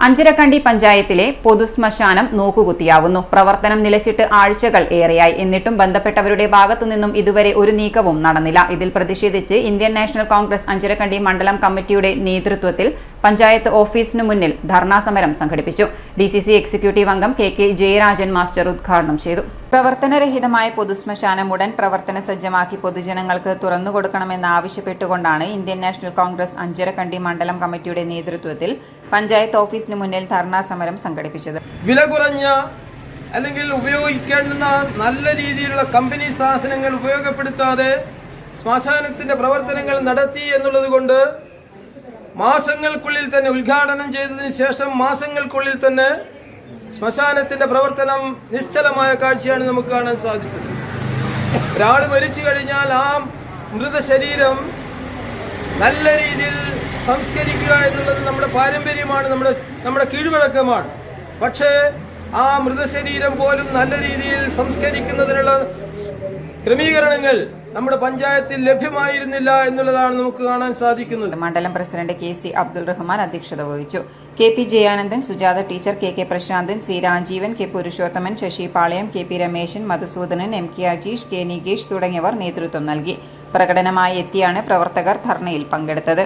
അഞ്ചരക്കണ്ടി പഞ്ചായത്തിലെ പൊതുശ്മശാനം നോക്കുകുത്തിയാവുന്നു. പ്രവർത്തനം നിലച്ചിട്ട് ആഴ്ചകൾ ഏറെയായി. എന്നിട്ടും ബന്ധപ്പെട്ടവരുടെ ഭാഗത്തുനിന്നും ഇതുവരെ ഒരു നീക്കവും നടന്നില്ല. ഇതിൽ പ്രതിഷേധിച്ച് ഇന്ത്യൻ നാഷണൽ കോൺഗ്രസ് അഞ്ചരക്കണ്ടി മണ്ഡലം കമ്മിറ്റിയുടെ നേതൃത്വത്തിൽ പഞ്ചായത്ത് ഓഫീസിനു മുന്നിൽ ധർണാ സമരം സംഘടിപ്പിച്ചു. DCC എക്സിക്യൂട്ടീവ് അംഗം KK ജയരാജൻ മാസ്റ്റർ ഉദ്ഘാടനം ചെയ്തു. പ്രവർത്തനരഹിതമായ പൊതുശ്മശാനം ഉടൻ പ്രവർത്തന സജ്ജമാക്കി പൊതുജനങ്ങൾക്ക് തുറന്നുകൊടുക്കണമെന്നാവശ്യപ്പെട്ടുകൊണ്ടാണ് ഇന്ത്യൻ നാഷണൽ കോൺഗ്രസ് അഞ്ചരക്കണ്ടി മണ്ഡലം കമ്മിറ്റിയുടെ നേതൃത്വത്തിൽ പഞ്ചായത്ത് ഓഫീസിന് മുന്നിൽ ധർണാ സമരം സംഘടിപ്പിച്ചത്. വില കുറഞ്ഞ അല്ലെങ്കിൽ ഉപയോഗിക്കേണ്ടുന്ന നല്ല രീതിയിലുള്ള കമ്പനി സാധനങ്ങൾ ഉപയോഗപ്പെടുത്താതെ ശ്മശാനത്തിന്റെ പ്രവർത്തനങ്ങൾ നടത്തി എന്നുള്ളത് കൊണ്ട് മാസങ്ങൾക്കുള്ളിൽ തന്നെ ഉദ്ഘാടനം ചെയ്തതിന് ശേഷം മാസങ്ങൾക്കുള്ളിൽ തന്നെ ശ്മശാനത്തിന്റെ പ്രവർത്തനം നിശ്ചലമായ കാഴ്ചയാണ് നമുക്ക് കാണാൻ സാധിച്ചത്. ഒരാൾ മരിച്ചു കഴിഞ്ഞാൽ ആ മൃതശരീരം നല്ല രീതിയിൽ സംസ്കരിക്കുക എന്നുള്ളത് നമ്മുടെ പാരമ്പര്യമാണ്, നമ്മുടെ കീഴ്വഴക്കമാണ്. പക്ഷേ ആ മൃതശരീരം പോലും നല്ല രീതിയിൽ സംസ്കരിക്കുന്നതിനുള്ള ക്രമീകരണങ്ങൾ നമ്മുടെ പഞ്ചായത്തിൽ ലഭ്യമായിരുന്നില്ല എന്നുള്ളതാണ് നമുക്ക് കാണാൻ സാധിക്കുന്നത്. മണ്ഡലം പ്രസിഡന്റ് KC അബ്ദുൾ റഹ്മാൻ അധ്യക്ഷത വഹിച്ചു. KP Jayanandan, Sujatha teacher, KK Prasanthan, C Rajeevan, K Purushothaman, Sasi Palayam, KP Rameshan, Madhusoodanan, MK Ajeesh, K Nikesh തുടങ്ങിയവർ നേതൃത്വം നൽകി. പ്രകടനമായി എത്തിയാണ് പ്രവർത്തകർ ധർണയിൽ പങ്കെടുത്തത്.